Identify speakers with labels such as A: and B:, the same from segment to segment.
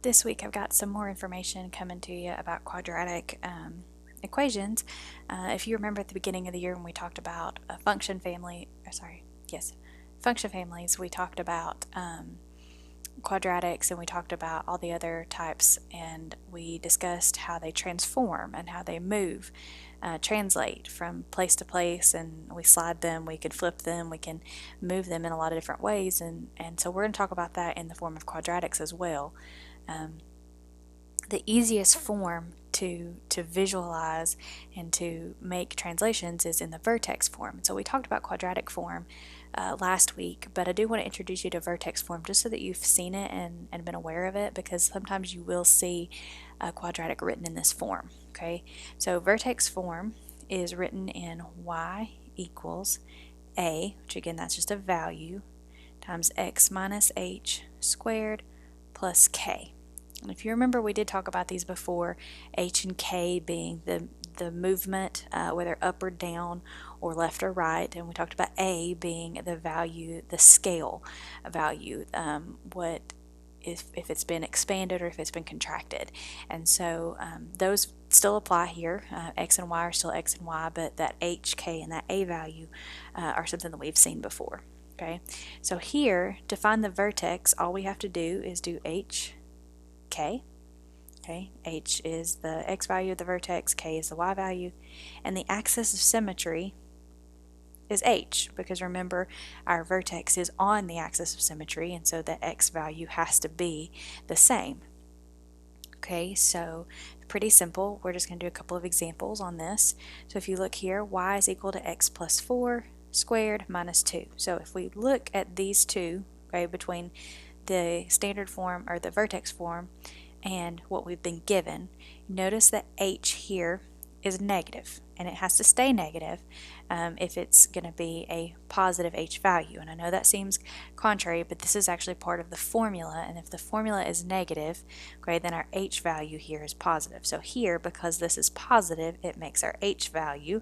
A: This week I've got some more information coming to you about quadratic equations. If you remember at the beginning of the year when we talked about function families, we talked about quadratics and we talked about all the other types, and we discussed how they transform and how they move, translate from place to place, and we slide them, we can flip them, we can move them in a lot of different ways, and so we're going to talk about that in the form of quadratics as well. The easiest form to visualize and to make translations is in the vertex form. So we talked about quadratic form last week, but I do want to introduce you to vertex form just so that you've seen it and been aware of it, because sometimes you will see a quadratic written in this form. Okay, so vertex form is written in y equals a, which again that's just a value, times x minus h squared plus k. And if you remember, we did talk about these before, h and k being the movement, whether up or down or left or right, and we talked about a being the value, the scale value, what if it's been expanded or if it's been contracted. And so those still apply here. X and y are still x and y, but that h, k, and that a value are something that we've seen before. Okay, so here to find the vertex, all we have to do is do h, k. Okay, h is the x value of the vertex, k is the y value, and the axis of symmetry is h, because remember our vertex is on the axis of symmetry, and so the x value has to be the same. Okay, so pretty simple. We're just going to do a couple of examples on this. So if you look here, y is equal to x plus 4 squared minus 2. So if we look at these two, okay, between the standard form or the vertex form and what we've been given, notice that h here is negative, and it has to stay negative if it's going to be a positive h value. And I know that seems contrary, but this is actually part of the formula, and if the formula is negative, okay, then our h value here is positive. So here, because this is positive, it makes our h value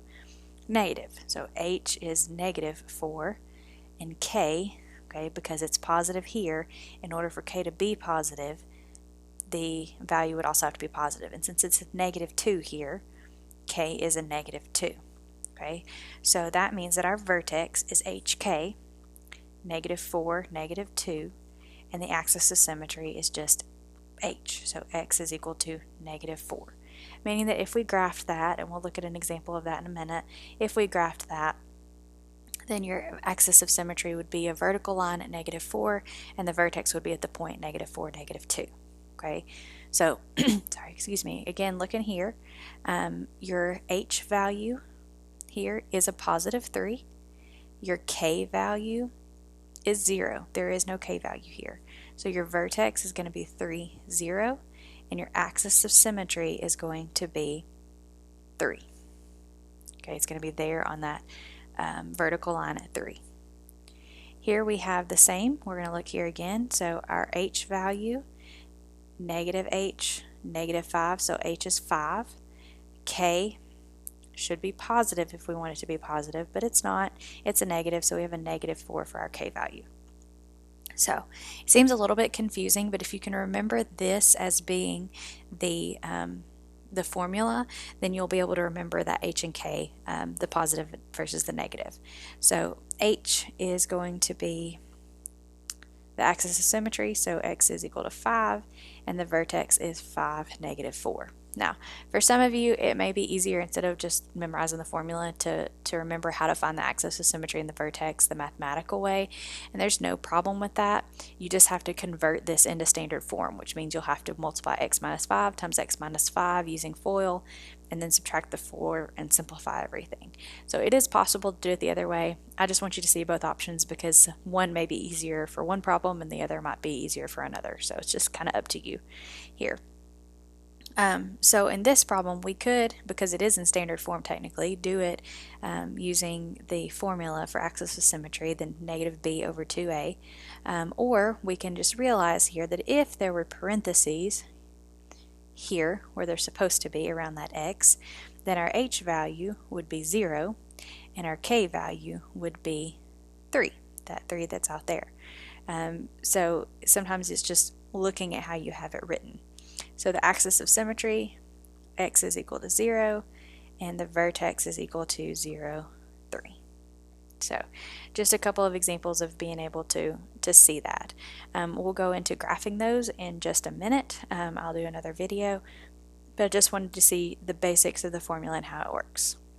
A: negative. So h is negative 4, and k, okay, because it's positive here, in order for k to be positive, the value would also have to be positive. And since it's a negative 2 here, k is a negative 2. Okay, so that means that our vertex is hk, negative 4, negative 2, and the axis of symmetry is just h, so x is equal to negative 4. Meaning that if we graphed that, and we'll look at an example of that in a minute, if we graphed that, then your axis of symmetry would be a vertical line at negative 4, and the vertex would be at the point negative 4, negative 2. Okay, so, sorry, excuse me, again, looking here, your h value here is a positive 3, your k value is 0, there is no k value here, so your vertex is going to be 3, 0, and your axis of symmetry is going to be 3. Okay, it's going to be there on that vertical line at 3. Here we have the same. We're going to look here again. So our h value, negative h, negative 5, so h is 5. K should be positive if we want it to be positive, but it's not. It's a negative, so we have a negative 4 for our k value. So it seems a little bit confusing, but if you can remember this as being the formula, then you'll be able to remember that h and k, the positive versus the negative. So h is going to be the axis of symmetry, so x is equal to 5, and the vertex is 5, negative 4. Now, for some of you, it may be easier, instead of just memorizing the formula, to remember how to find the axis of symmetry and the vertex the mathematical way, and there's no problem with that. You just have to convert this into standard form, which means you'll have to multiply x minus 5 times x minus 5 using FOIL, and then subtract the 4 and simplify everything. So it is possible to do it the other way. I just want you to see both options, because one may be easier for one problem and the other might be easier for another, so it's just kind of up to you here. So in this problem, we could, because it is in standard form technically, do it using the formula for axis of symmetry, then negative b over 2a, or we can just realize here that if there were parentheses here where they're supposed to be around that x, then our h value would be 0 and our k value would be 3, that 3 that's out there. So sometimes it's just looking at how you have it written. So the axis of symmetry, x is equal to 0, and the vertex is equal to 0, 3. So just a couple of examples of being able to see that. We'll go into graphing those in just a minute. I'll do another video, but I just wanted to see the basics of the formula and how it works.